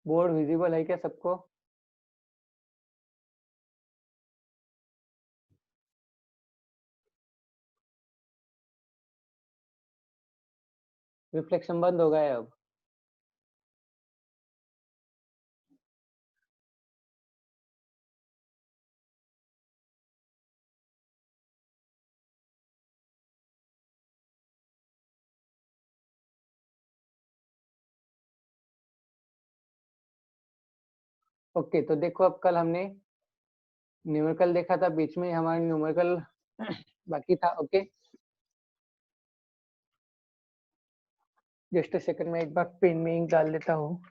Board visible है क्या सबको? रिफ्लेक्शन बंद हो गया है अब। ओके, तो देखो अब कल हमने न्यूमेरिकल देखा था, बीच में हमारा न्यूमेरिकल बाकी था। ओके, जस्ट सेकंड में एक बार पेन में इंक डाल देता हूँ।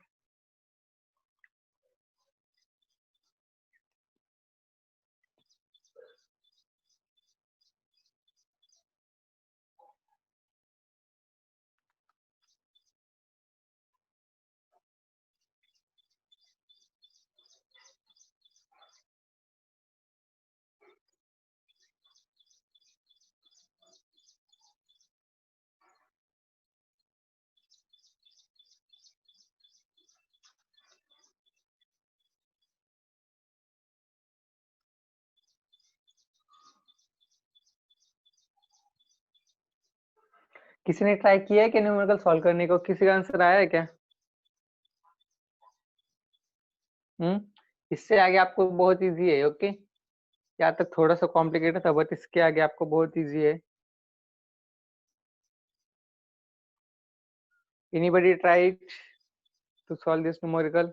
किसी ने ट्राई किया है कि न्यूमेरिकल सॉल्व करने को? किसी का आंसर आया है क्या? इससे आगे आपको बहुत इजी है। ओके, यहाँ तक थोड़ा सा कॉम्प्लिकेटेड था, बट इसके आगे आपको बहुत इजी है। Anybody try to solve this numerical?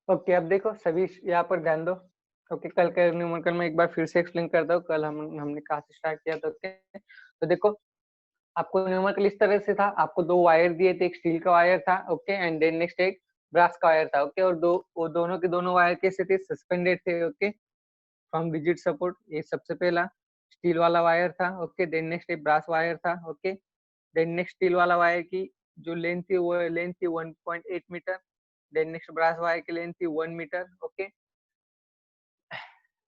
Okay, अब देखो सभी यहाँ पर ध्यान दो। ओके, कल के न्यूमेरिकल में एक बार फिर से एक्सप्लेन करता हूँ। कल हमने कहाँ से स्टार्ट किया था। ओके, तो देखो आपको न्यूमेरिकल इस तरह से था, आपको दो वायर दिए थे, एक स्टील का वायर था। ओके, एंड देन नेक्स्ट एक ब्रास का वायर था। ओके, और वो दोनों के दोनों वायर कैसे थे? सस्पेंडेड थे। Okay, from rigid support. ये सबसे पहला स्टील वाला वायर था। ओके, देन नेक्स्ट एक ब्रास वायर था। ओके, देन नेक्स्ट स्टील वाला वायर की जो लेंथ थी वो लेंथ थी 1.8 metre. Then next brass wire की लेंथ थी 1 metre. Okay,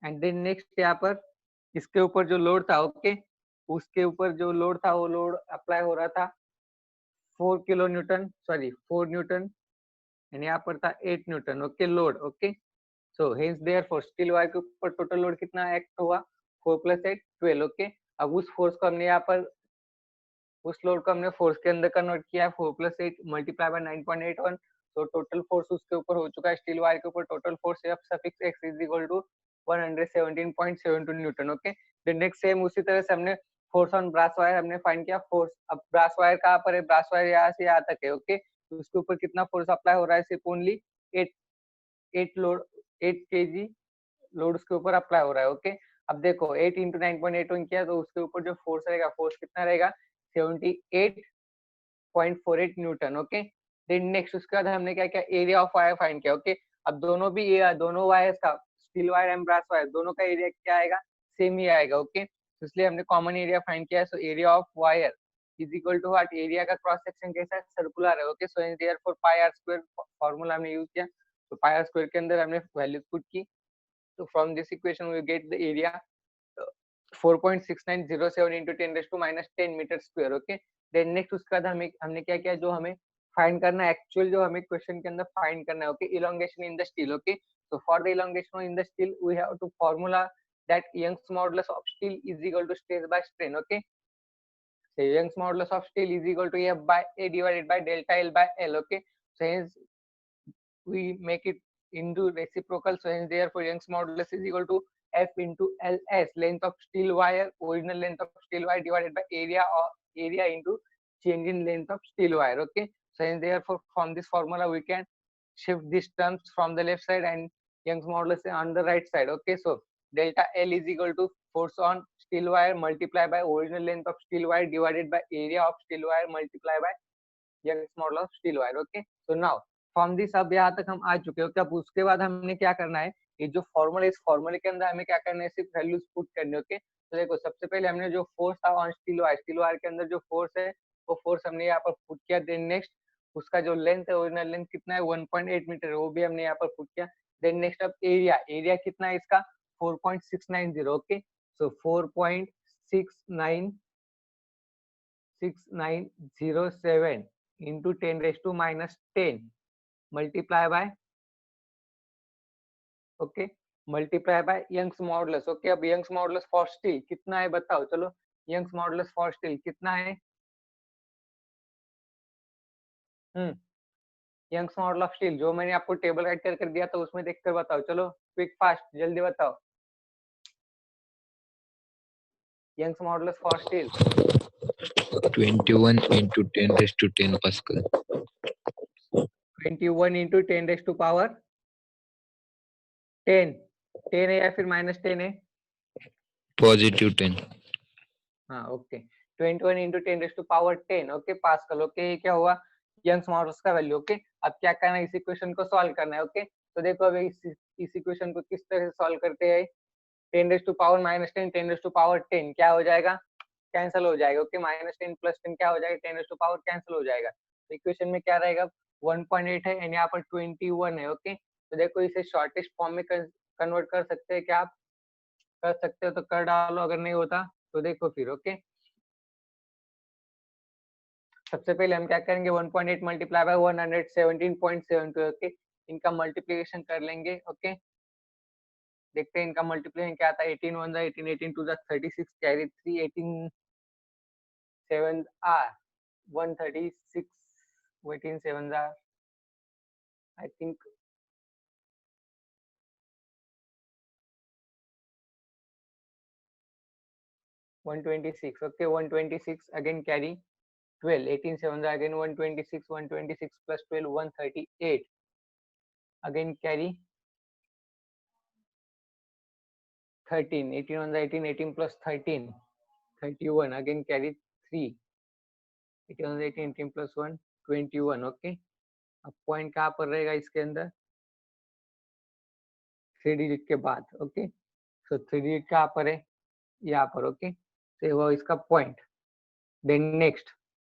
and then next यहाँ पर इसके ऊपर जो लोड था, ओके, उसके ऊपर जो लोड था वो लोड अप्लाई हो रहा था 4 न्यूटन, सॉरी 4 न्यूटन, एंड यहाँ पर था 8 Newton. Okay, load. Okay, so hence therefore steel wire के ऊपर टोटल लोड कितना एक्ट हुआ? 4 + 8 12। ओके, अब उस फोर्स को हमने यहाँ पर उस लोड को हमने फोर्स के अंदर कन्वर्ट किया है। 4 + 8 मल्टीप्लाई बाय 9.81, तो टोटल फोर्स उसके ऊपर हो चुका है, स्टील वायर के ऊपर total force F suffix X is equal to 117.72 newton. Okay, then next same उसी तरह से हमने फोर्स ऑन ब्रास वायर हमने फाइंड किया। फोर्स, अब ब्रास वायर कहाँ पर है? ब्रास वायर यहाँ से यहाँ तक है। ओके, तो उसके ऊपर कितना फोर्स अप्लाई हो रहा है? सिर्फ ओनली 8 8 लोड 8 केजी लोड उसके ऊपर अप्लाई हो रहा है। ओके, अब देखो 8 × 9.81 किया तो उसके ऊपर जो फोर्स रहेगा, फोर्स कितना रहेगा? 78.48 न्यूटन। ओके, देन नेक्स्ट उसके बाद हमने क्या किया? एरिया ऑफ वायर फाइंड किया। ओके, अब दोनों वायर्स का, steel wire and brass wire, दोनों का एरिया क्या आएगा? सेम ही आएगा। ओके, तो इसलिए हमने कॉमन एरिया फाइंड किया। So area of wire is equal to what? Area का क्रॉस सेक्शन कैसा है? सर्कुलर है। Okay, so therefore pi r square formula हमने यूज किया, तो पाई आर स्क्वायर के अंदर हमने वैल्यू पुट की। So from this equation we get the area 4.6907 into 10⁻⁻10 metre square. Okay, then next उसके बाद हमने क्या किया? जो हमें फाइंड करना है एक्चुअल, जो हमें क्वेश्चन के अंदर फाइंड करना है। Okay, elongation in the steel. Okay, so for the elongation in the steel we have to formula that Young's modulus of steel is equal to stress by strain. Okay, so Young's modulus of steel is equal to F by A divided by delta L by L. Okay, so hence we make it into reciprocal, so hence therefore Young's modulus is equal to F into LS, length of steel wire, original length of steel wire divided by area, or area into change in length of steel wire. Okay, so hence therefore from this formula we can shift these terms from the left side and Young's modulus on the right side. Okay, so delta L is equal to force on steel wire multiplied by original length of steel wire divided by area of steel wire multiplied by Young's modulus of steel wire. Okay, so now from this अब यहाँ तक हम आ चुके हो। अब उसके बाद हमने क्या करना है? ये जो फॉर्मूला, इस फॉर्मूले के अंदर हमें क्या करना है? सिर्फ वैल्यूज पुट करने। ओके, तो देखो सबसे पहले हमने जो फोर्स था ऑन स्टील वायर के अंदर जो फोर्स है वो फोर्स हमने यहाँ पर पुट किया। देन नेक्स्ट उसका जो लेंथ है, ओरिजिनल लेंथ कितना है 1.8 मीटर, वो भी हमने यहाँ पर पुट किया। देन नेक्स्ट अब एरिया, एरिया कितना है इसका 4.690, okay. So 4.6907 into 10⁻⁻10 multiply by, okay, multiply by Young's modulus, okay. अब यंग्स मॉडुलस फॉर स्टील कितना है बताओ, चलो यंग्स मॉडुलस फॉर स्टील कितना है? यंग्स मॉडुलस ऑफ स्टील जो मैंने आपको टेबल राइट कर दिया था उसमें देखकर बताओ, चलो क्विक फास्ट जल्दी बताओ। Young's modulus for steel 21 into 10⁻10 Pascal. 21 into 10⁻10 10 है या फिर -10 है? +10. हाँ, okay. 21 into 10⁻10, okay pascal, okay. क्या हुआ यंग्स मॉडुलस का वैल्यू, ओके। अब क्या करना है, इस इक्वेशन को सॉल्व करना है, ओके। तो देखो अभी इस इक्वेशन को किस तरह से सॉल्व करते हैं। 10⁻−10 10⁻10 क्या हो जाएगा, कैंसिल हो जाएगा, ओके। -10 + 10 क्या हो जाएगा 10⁻, कैंसिल हो जाएगा। तो इक्वेशन में क्या रहेगा 1.8 है एंड यहाँ पर 21 है, ओके। तो देखो इसे शॉर्टेस्ट फॉर्म में कन्वर्ट कर सकते हैं क्या आप? कर सकते हो तो कर डालो, अगर नहीं होता तो देखो फिर, ओके। सबसे पहले हम क्या करेंगे 1.8 मल्टीप्लाई बाय 117.72, ओके। इनका मल्टीप्लिकेशन कर लेंगे, ओके। देखते हैं इनका मल्टीप्लिकेशन क्या आता है। 18 1 18 18 2 36 carry 3 18 7 are 136 18 7 are I think 126, okay। 126 again carry 12 18 7 again 126 126 plus 12 138 again carry 13 18 1 18 18 plus 13 31 again carry 3 18 1 18 18 plus 1 21, okay. अब पॉइंट कहाँ पर रहेगा इसके अंदर 3 डिजिट के बाद, ओके। सो 3 डिजिट कहाँ पर है यहाँ पर, ओके। तो वो इसका पॉइंट। Then next,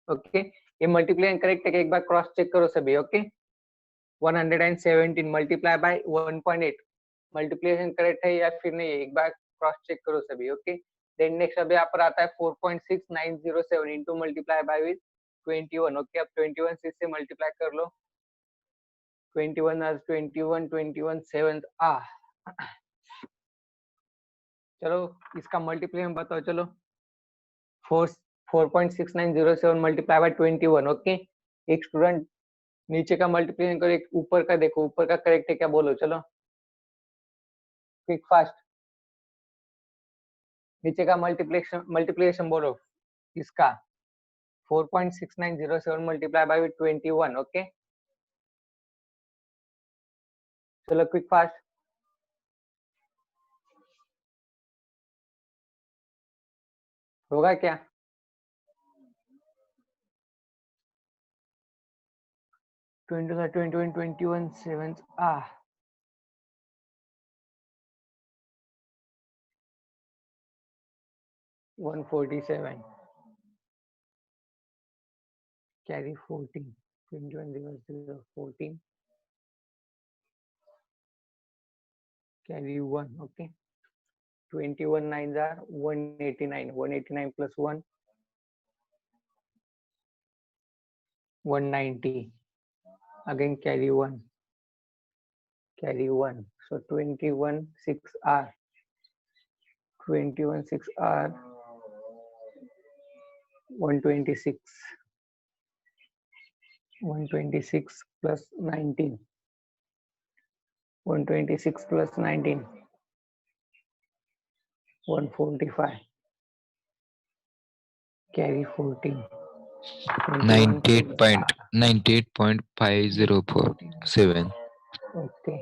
okay. ये मल्टीप्लाई करेक्ट है कि एक बार क्रॉस चेक करो सभी, okay. 117 multiply by 1.8 multiplication correct है या फिर नहीं है, एक बार क्रॉस चेक करो सभी, ओके। देन नेक्स्ट अब यहाँ पर आता है 4.6907 into multiply by with 21, okay. अब 21 6 से मल्टीप्लाई कर लो, 21 as 21 21 7 चलो इसका मल्टीप्लिकेशन बताओ, चलो 4.6907 मल्टीप्लाई बाय 21, ओके। एक स्टूडेंट नीचे का मल्टीप्लिकेशन करो, एक ऊपर का देखो, ऊपर का करेक्ट है क्या बोलो, चलो क्विक फास्ट। नीचे का मल्टीप्लिकेशन बोलो इसका 4.6907 मल्टीप्लाई बाय 21, ओके। चलो क्विक फास्ट। होगा क्या 21 21 21 7 147 carry 14 21 0 0 14 carry 1, okay। 21 9s are 189 189 plus 1 190 again carry 1 so 21 6 r 21 6 r 126 126 plus 19 126 plus 19 145 carry 14 98.504 okay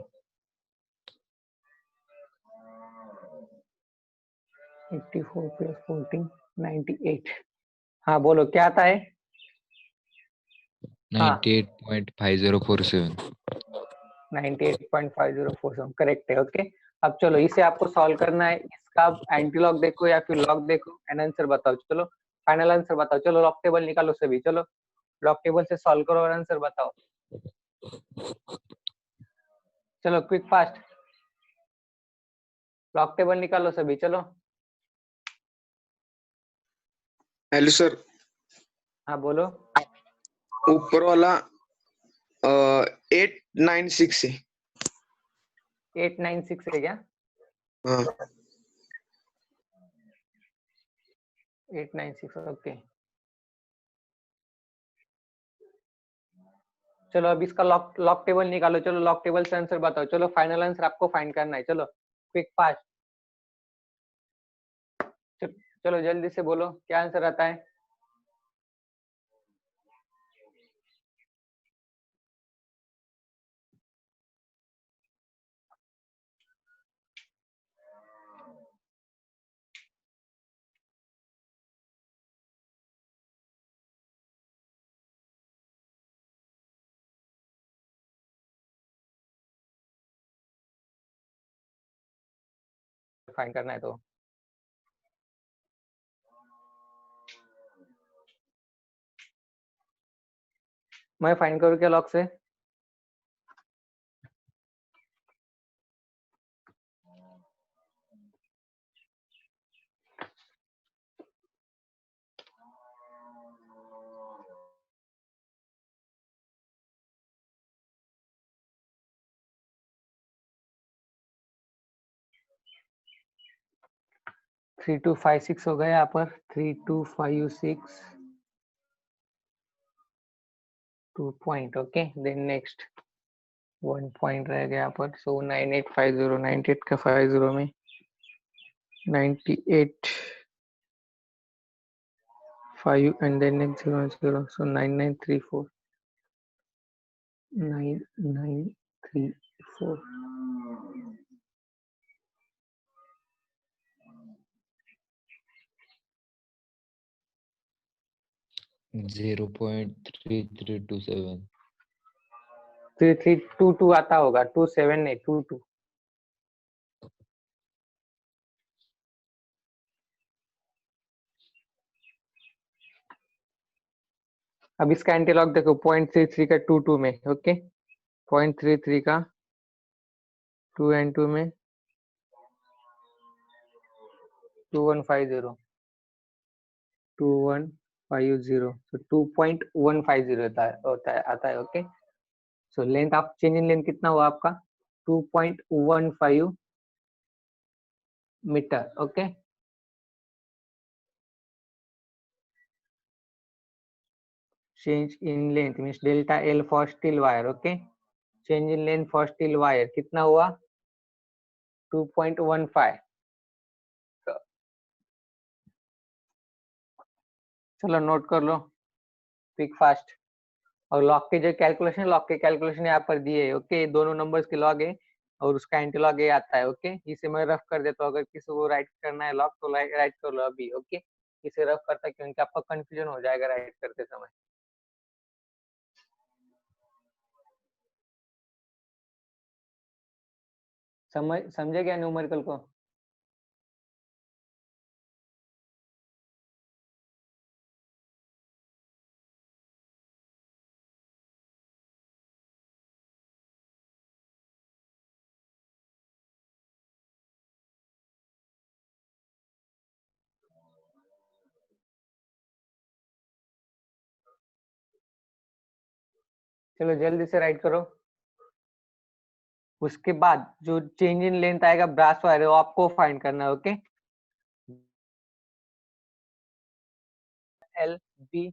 84 plus 14 98 हाँ बोलो क्या आता है 98.5047 98.5047 करेक्ट है, ओके। अब चलो इसे आपको सॉल्व करना है, इसका एंटी लॉग देखो या फिर लॉग देखो एंड आंसर बताओ, चलो फाइनल आंसर बताओ। चलो लॉक टेबल निकालो सभी, चलो लॉक टेबल से सॉल्व करो और आंसर बताओ। चलो क्विक फास्ट, लॉक टेबल निकालो सभी, चलो। हेलो सर, हाँ बोलो। ऊपर वाला 896 है। 896 है क्या? हाँ 896 ओके। चलो अब इसका लॉक टेबल निकालो, चलो लॉक टेबल से आंसर बताओ। चलो फाइनल आंसर आपको फाइंड करना है, चलो क्विक फास्ट, चलो जल्दी से बोलो क्या आंसर आता है। फाइंड करना है तो मैं फाइंड करूँ क्या लॉक से? थ्री टू फाइव सिक्स हो गया यहाँ पर, 3256 2 point okay. Then next 1 point रह गया यहाँ पर, सो 9850, 98 का 50 में 98 5 and then next 0 so 9934 9934 0.3327 3322 आता होगा, 27 नहीं 22। अब इसका एंटीलॉग देखो 0.33 का 22 में ओके, 0.33 का 2 and 2 में 2150 2150 so 2.150 आता है okay. So length of change in length कितना हुआ आपका? 2.15 metre okay. Change in length means delta L for steel wire okay. Change in length for steel wire कितना हुआ? 2.15। चलो नोट कर लो क्विक फास्ट। और लॉग के जो कैलकुलेशन, लॉग के कैलकुलेशन यहाँ पर दिए है ओके, दोनों नंबर्स के लॉग है और उसका एंटीलॉग ये आता है ओके। इसे मैं रफ कर देता हूँ, अगर किसी को राइट करना है लॉग तो राइट कर लो अभी ओके। इसे रफ करता क्योंकि आपका कंफ्यूजन हो जाएगा राइट करते समय। समझे क्या न्यूमेरिकल को? चलो जल्दी से राइट करो। उसके बाद जो चेंज इन लेंथ आएगा ब्रास वायर है वो आपको फाइंड करना है okay. L B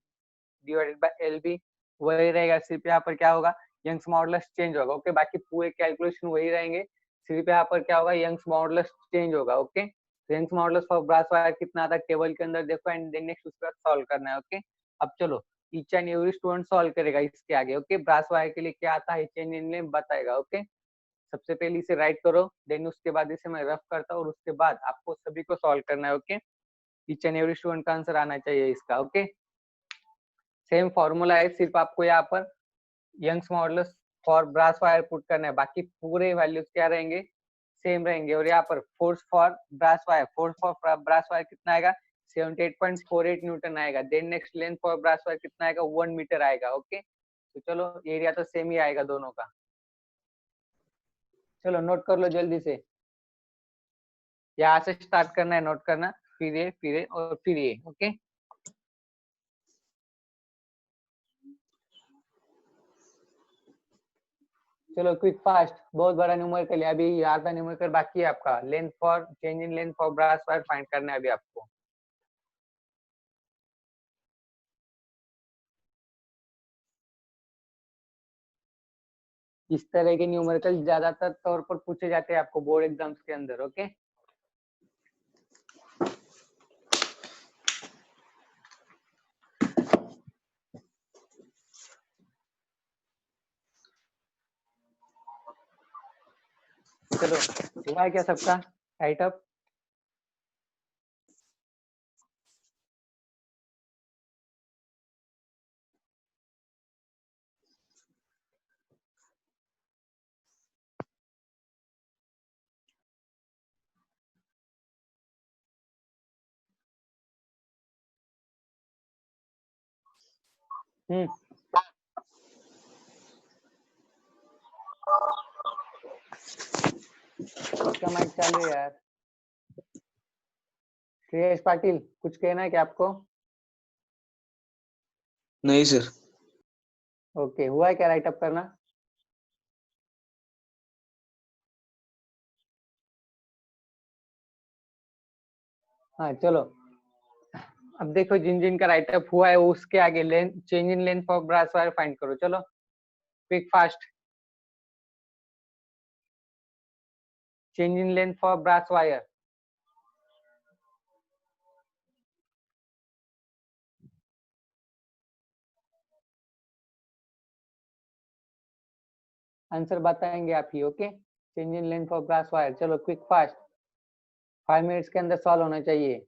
divided by L B वही रहेगा, सिर्फ यहाँ पर क्या होगा यंग्स मॉडुलस चेंज होगा ओके। बाकी पूरे कैलकुलेशन वही रहेंगे, सिर्फ यहाँ पर क्या होगा यंग्स मॉडुलस चेंज होगा ओके। तो Young's modulus for brass wire कितना आता है टेबल के अंदर देखो एंड देन नेक्स्ट उसके बाद सॉल्व करना है ओके। अब चलो each and every student solve करेगा इसके आगे ओके। ब्रास वायर के लिए क्या आता है चेंज इन लेंथ बताएगा ओके। सबसे पहले इसे राइट करो, देन उसके बाद इसे मैं रफ करता हूँ और उसके बाद आपको सभी को सॉल्व करना है okay. Each and every student का आंसर आना चाहिए इसका ओके। सेम फॉर्मूला है, सिर्फ आपको यहाँ पर Young's modulus for brass wire put करना है, बाकी पूरे वैल्यूज क्या रहेंगे सेम रहेंगे। और यहाँ पर force for brass wire, force for brass wire कितना आएगा 78.48 न्यूटन आएगा। Then next length for brass wire कितना आएगा, 1 मीटर आएगा। ओके, तो चलो एरिया तो सेम ही आएगा दोनों का। चलो नोट कर लो जल्दी से, यहाँ से स्टार्ट करना है, नोट करना, फिर ये और फिर ये। ओके, चलो क्विक फास्ट, बहुत बड़ा न्यूमेरिकल है अभी, आधा न्यूमेरिकल बाकी है आपका। Length for change in length for brass wire find करना है अभी आपको। इस तरह के न्यूमेरिकल ज्यादातर तौर पर पूछे जाते हैं आपको बोर्ड एग्जाम्स के अंदर। ओके, चलो हुआ है क्या सबका राइट अप? इसका माइक चालू है यार। श्रेयस पाटिल, कुछ कहना है क्या आपको? नहीं सर। ओके, हुआ है क्या राइट अप करना? हाँ चलो, अब देखो जिन जिन का राइट अप हुआ है उसके आगे length, change in length for brass wire find करो। चलो quick fast, change in length for brass wire. Answer बताएंगे आप ही। Okay, change in length for brass wire. चलो क्विक फास्ट, 5 मिनट्स के अंदर सॉल्व होना चाहिए।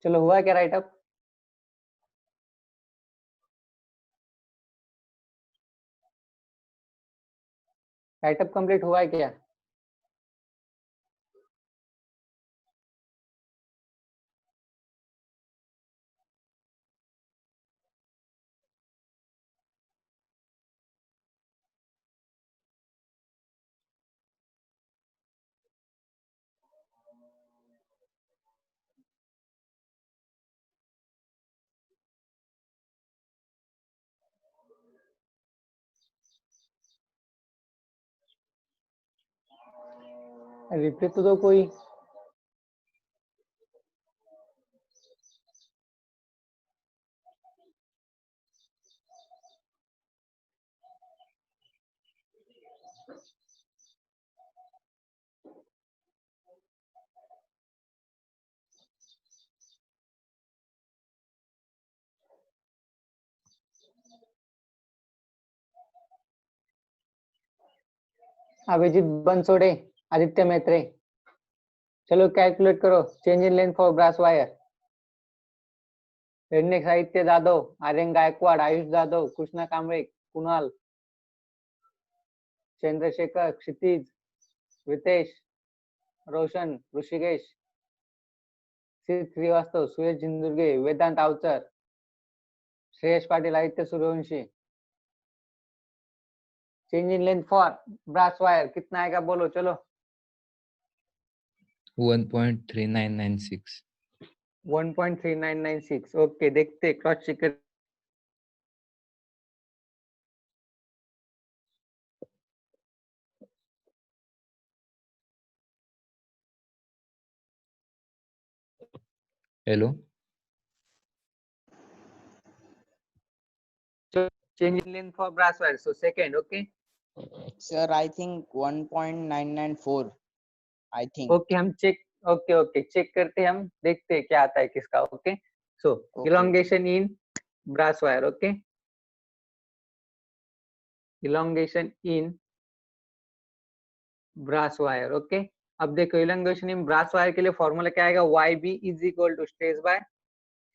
चलो हुआ है क्या write up? Write up complete हुआ है क्या? रिप्लाई तो दो कोई। अभिजीत बंसोड़े, आदित्य मैत्रे, चलो कैलकुलेट करो change in length for brass wire. Next Sahitya Jadhav, Aryan Gaekwad, Ayush Jadhav, Krishna Kamble, Kunal, Chandrashekhar, Kshitij, Ritesh, Roshan, Rishikesh, Siddh Srivastava, Suresh Jindurge, Vedant Avchar, Shreyas Patil, Aditya Suryavanshi. Change in length for brass wire कितना आएगा बोलो? चलो 1.3996. 1.3996। ओके, देखते क्रॉस चेक कर। Hello. Change in length for brass wire. So second, okay. Sir, I think 1.994. I think. Okay, हम check, okay check करते हैं, हम देखते हैं क्या आता है किसका। Okay, so elongation in brass wire. Okay, elongation in brass wire. Okay, अब देखो इलॉन्गेशन इन ब्रास वायर के लिए फॉर्मूला क्या आएगा, YB is equal to stress by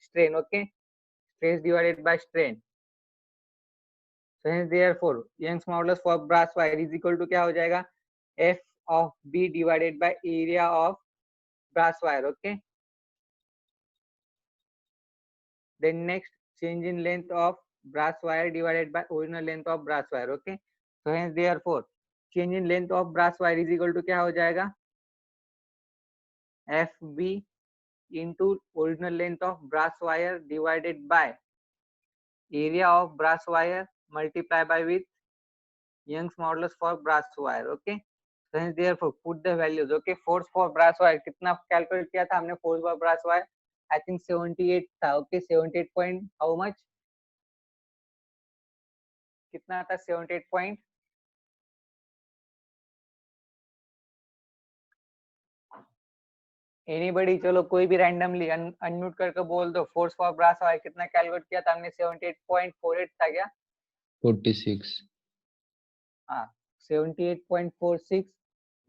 strain, okay, stress divided by strain. So hence therefore Young's modulus for brass wire is equal to क्या हो जाएगा, F of B divided by area of brass wire, okay. Then next, change in length of brass wire divided by original length of brass wire, okay. So hence therefore change in length of brass wire is equal to क्या हो जाएगा, FB into original length of brass wire divided by area of brass wire multiply by with Young's modulus for brass wire, okay. So hence therefore put the values, okay. Force for brass wire कितना calculate किया था हमने, force for brass wire I think 78 था, okay. 78 point how much, कितना था, 78 point anybody, चलो कोई भी रैंडमली अनम्यूट करके बोल दो, फोर्स फॉर ब्रास वायर कितना कैलकुलेट किया था हमने, 78.48 था क्या, 46. हाँ 78.46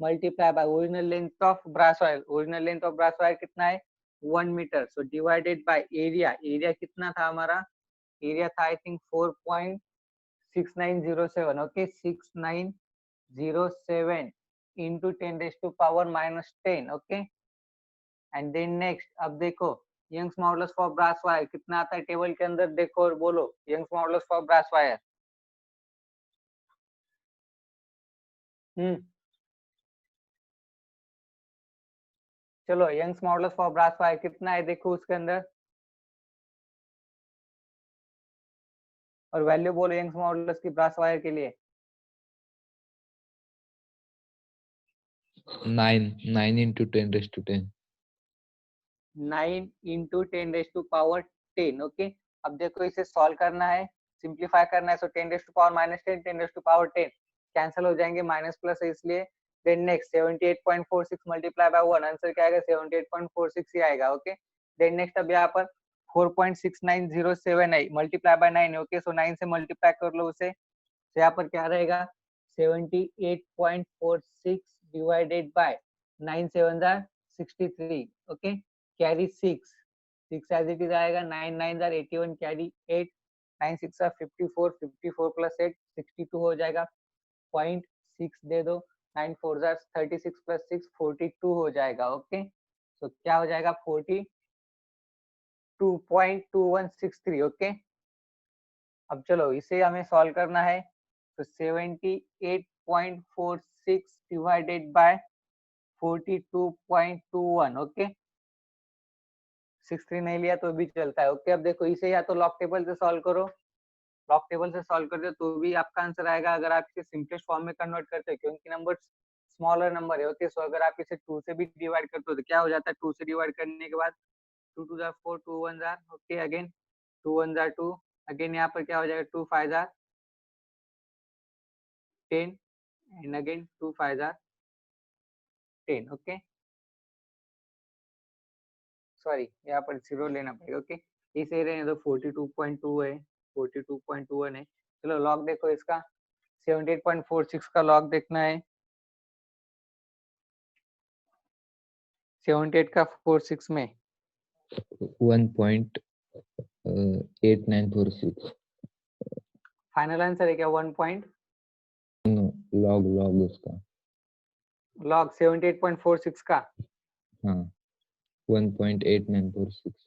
multiply by original length of brass wire, original length of brass wire कितना है 1 metre, so divided by area, area कितना था हमारा, एरिया था I think 4.6907, okay, 6907 into 10 raised to power minus 10, okay. And then next, अब देखो Young's modulus for brass wire कितना आता है टेबल के अंदर, देखो और बोलो Young's modulus for brass wire. चलो Young's modulus for brass wire कितना है देखो उसके अंदर, और वैल्यू बोलो यंग्स मॉडुलस की ब्रास वायर के लिए। 9 into 10 raised to 10. 9 into 10 raised to power 10, okay. अब देखो इसे सॉल्व करना है, सिंप्लीफाई करना है, सो 10 raised to power minus 10, 10 raised to power 10 cancel हो जाएंगे, माइनस प्लस है इसलिए। Then next 78.46 multiply by 1, answer क्या आएगा 78.46 ही आएगा, ओके. देन नेक्स्ट अब यहाँ पर 4.6907 है, मल्टीप्लाई बाय 9 है, ओके, सो 9 से मल्टीप्लाई कर लो उसे, तो यहाँ पर क्या रहेगा 78.46 divided by 9 7 63, okay, carry 6 as it is आएगा, 9 9 81 कैरी 8, 9 6 54, 54 प्लस 8 62 हो जाएगा, 0.6 दे दो, 9 4 36 प्लस 6 42 हो जाएगा, ओके. तो क्या हो जाएगा 42.2163, ओके. अब चलो इसे हमें सॉल्व करना है, तो 78.46 डिवाइडेड बाय 42.21, ओके. 63 नहीं लिया तो भी चलता है, ओके. अब देखो इसे या तो लॉग टेबल से सॉल्व करो, लॉग टेबल से सॉल्व करते हो तो भी आपका आंसर आएगा, अगर आप इसे सिंपलेस्ट फॉर्म में कन्वर्ट करते हो क्योंकि नंबर स्मॉलर नंबर है, ओके. सो अगर आप इसे 2 से भी डिवाइड करते हो तो क्या हो जाता है, 2 से डिवाइड करने के बाद 2 2 4, 2 1 ओके, अगेन 2 1 2, अगेन यहाँ पर क्या हो जाएगा 2 5 10 एंड अगेन 2 5 10, ओके. सॉरी यहाँ पर 0 लेना पड़ेगा, ओके. इसे रहने दो, 42.2 है, 42.21 है. चलो लॉग देखो इसका, 78.46 का लॉग देखना है, 78 का 46 में 1.8946. फाइनल आंसर है क्या 1 पॉइंट, लॉग उसका, लॉग 78.46 का, हाँ 1.8946.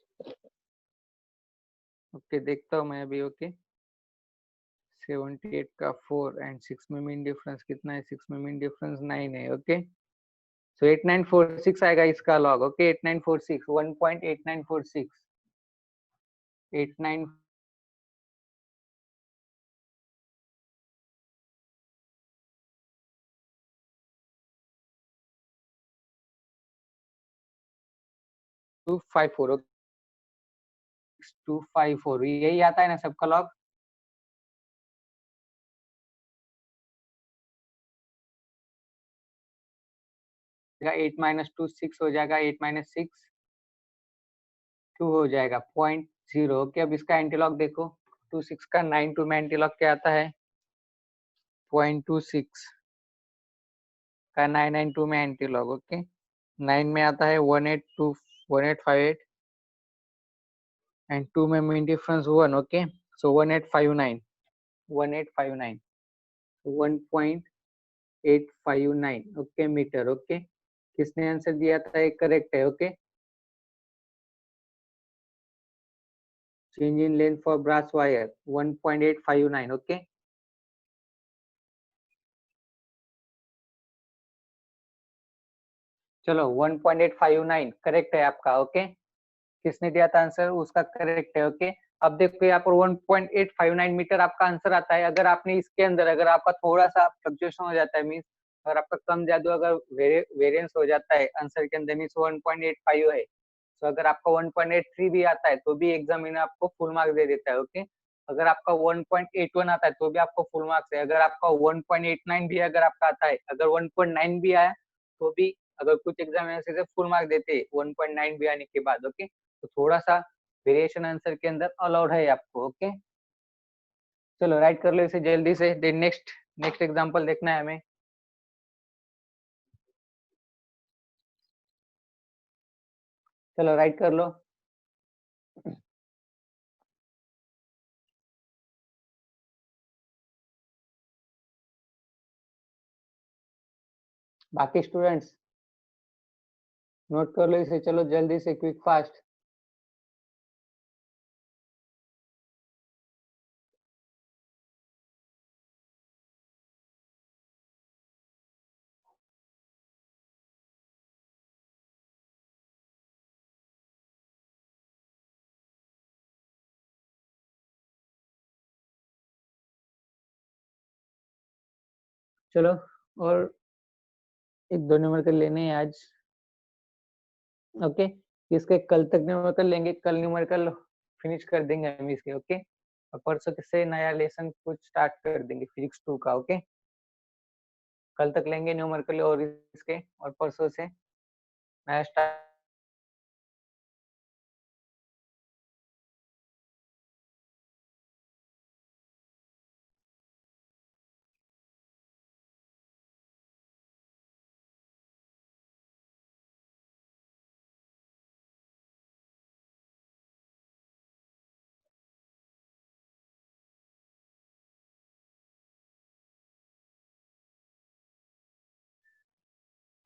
ओके देखता हूँ मैं अभी, ओके. 78 का 4 एंड 6 में मीन डिफरेंस कितना है, 6 में मीन डिफरेंस 9 है, ओके. सो 8946 आएगा इसका लॉग, ओके. 8946 1.8946 89 254, 254 यही आता है ना सबका लॉग, जाएगा 8 - 2 6 हो जाएगा, 8 - 6 2 हो जाएगा 0.0, ओके. अब इसका एंटीलॉग देखो, 26 का 92 में एंटीलॉग क्या आता है 0.26, का 992 में एंटी लॉग। ओके 9 में आता है 1858 एंड 2 में mean difference 1। Okay so 1859 1.859 okay metre. Okay किसने आंसर दिया था? एक करेक्ट है। Okay change in length for brass wire 1.859। Okay चलो 1.859 करेक्ट है आपका। ओके किसने दिया था आंसर? उसका करेक्ट है। ओके अब देखो यहाँ पर 1.859 मीटर आपका आंसर आता है। अगर आपने इसके अंदर अगर आपका थोड़ा सा फ्लक्चुएशन हो जाता है मीन्स अगर आपका कम ज्यादा अगर वेरिएंस हो जाता है आंसर के अंदर मीन्स 1.85 है, तो अगर आपका 1.83 भी आता है तो भी एग्जामिनर आपको फुल मार्क्स दे देता है। ओके अगर आपका 1.81 आता है तो भी आपको फुल मार्क्स है। अगर आपका 1.89 भी अगर आपका आता है, अगर 1.9 भी आया तो भी अगर कुछ एग्जामिनर से फुल मार्क्स देते हैं 1.9 भी आने के बाद। ओके तो थोड़ा सा वेरिएशन आंसर के अंदर अलाउड है आपको। ओके चलो राइट कर लो इसे जल्दी से। देन नेक्स्ट एग्जांपल देखना है हमें। चलो राइट कर लो। बाकी स्टूडेंट्स नोट कर लो इसे। चलो जल्दी से क्विक फास्ट। चलो और एक दो न्यूमेरिकल लेने हैं आज। ओके इसके कल तक न्यूमेरिकल लेंगे, कल न्यूमेरिकल फिनिश कर देंगे हम इसके। ओके और परसों से नया लेसन कुछ स्टार्ट कर देंगे फिजिक्स 2 का। ओके कल तक लेंगे न्यूमेरिकल और इसके और परसों से नया स्टार्ट।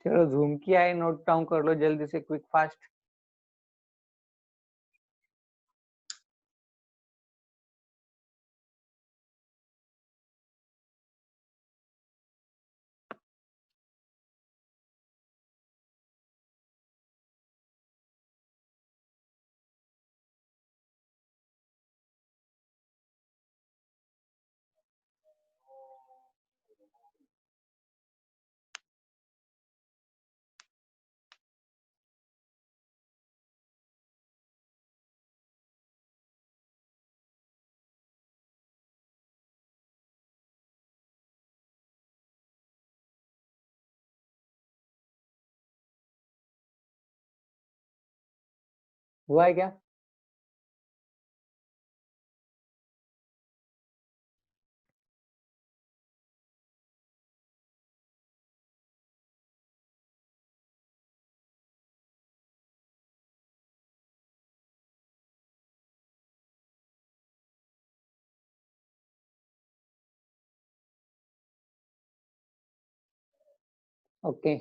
चलो जूम किया है, नोट डाउन कर लो जल्दी से क्विक फास्ट। हुआ है क्या? ओके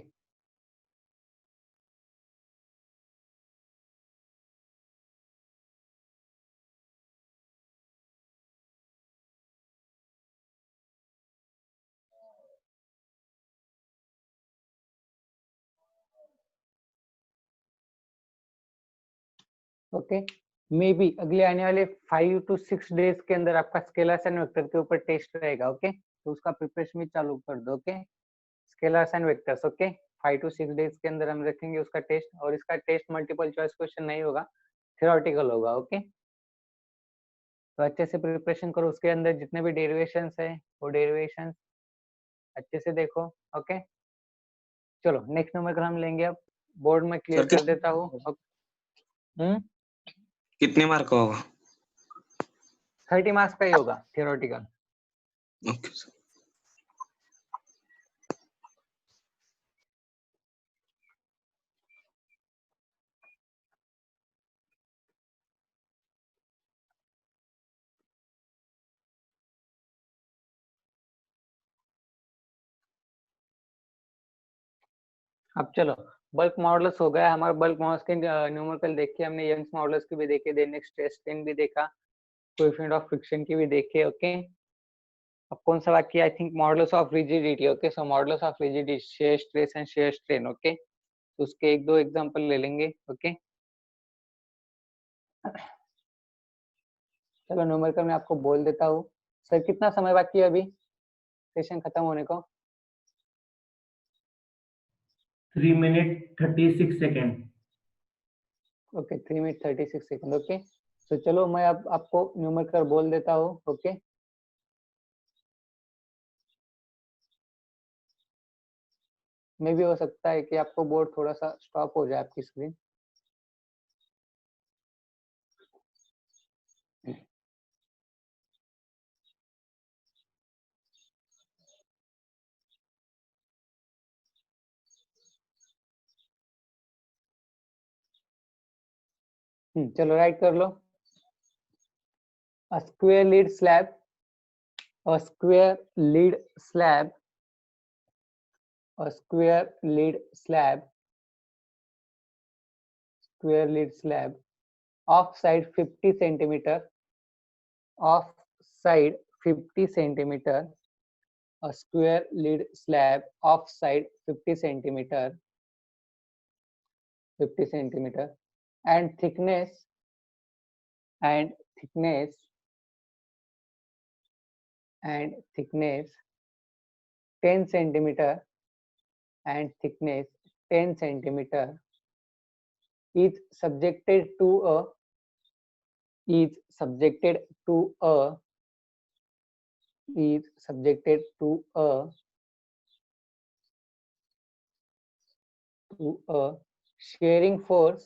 ओके मे बी अगले आने वाले 5 to 6 डेज के अंदर आपका स्केलर्स एंड वेक्टर के ऊपर टेस्ट रहेगा। ओके तो उसका प्रिपरेशन भी चालू कर दो। Okay scalars and vectors. Okay 5 to 6 days के अंदर हम रखेंगे उसका टेस्ट और इसका टेस्ट मल्टीपल चॉइस क्वेश्चन नहीं होगा, थ्योरेटिकल होगा। ओके तो अच्छे से प्रिपरेशन करो, उसके अंदर जितने भी डेरिवेशंस है वो डेरिवेशंस अच्छे से देखो। ओके चलो नेक्स्ट नंबर हम लेंगे। अब बोर्ड में क्लियर कर देता हूँ। कितने मार्क का होगा? 30 मार्क्स का ही होगा थ्योरेटिकल। Okay sir. अब चलो बल्क मॉडल्स हो गया हमारा। बल्क मॉडल्स के न्यूमेरिकल देखे हमने, यंग्स मॉडल्स की भी देखे, देन नेक्स्ट स्ट्रेस स्ट्रेन भी देखा, कोएफिशिएंट ऑफ फ्रिक्शन की भी देखे। ओके, अब कौन सा बाकी? I think models of rigidity. Okay, so models of rigidity, shear stress and shear strain. Okay, तो उसके एक दो एग्जांपल ले लेंगे। ओके, चलो न्यूमेरिकल मैं आपको बोल देता हूँ। सर कितना समय बाकी है अभी सेशन खत्म होने को? 3 minute 36 second. Okay, 3 minute 36 second. Okay, तो चलो मैं अब आपको न्यूमेरिकल बोल देता हूँ। ओके, मे भी हो सकता है कि आपको बोर्ड थोड़ा सा स्टॉप हो जाए आपकी स्क्रीन। चलो राइट कर लो। A square lead slab, a square lead slab, a square lead slab, square lead slab, off side 50 centimeter, off side 50 centimeter, a square lead slab, off side 50 centimeter, 50 centimeter, and thickness, and thickness, and thickness 10 centimeter, and thickness 10 centimeter, is subjected to a, is subjected to a, is subjected to a, to a shearing force,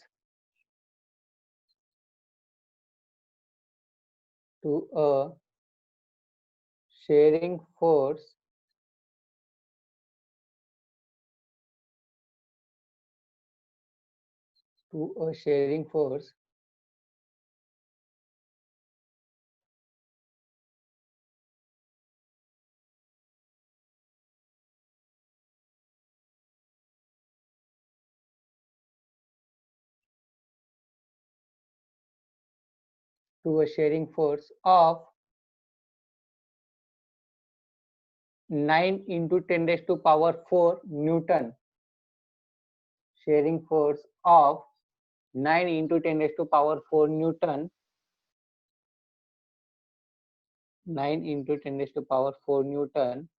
to a shearing force, to a shearing force to a shearing force of 9 into 10 raised to power 4 Newton. Shearing force of 9 into 10 raised to power 4 Newton. 9 into 10 raised to power 4 Newton.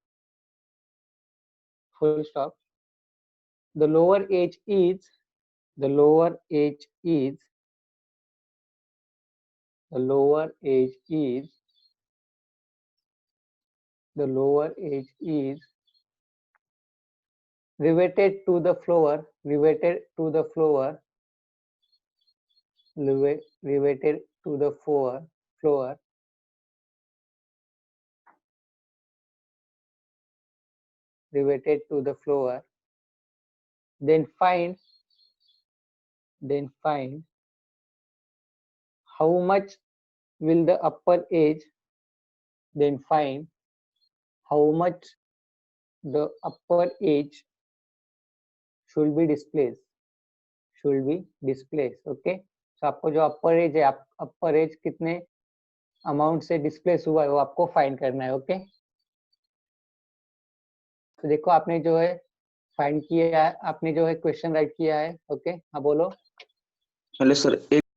Full stop. The lower edge is, the lower edge is, the lower edge is, the lower edge is riveted to the floor, riveted to the floor, riveted to the floor, riveted to the floor. Then find how much will the upper edge, then find how much the upper edge should be displaced, should be displaced. Okay, तो आपको जो अपर as है, अपर as कितने amount से displace हुआ है वो आपको फाइंड करना है। ओके, तो देखो आपने जो है फाइंड किया है, आपने जो है क्वेश्चन राइट किया है। ओके, हाँ बोलो। Hello sir,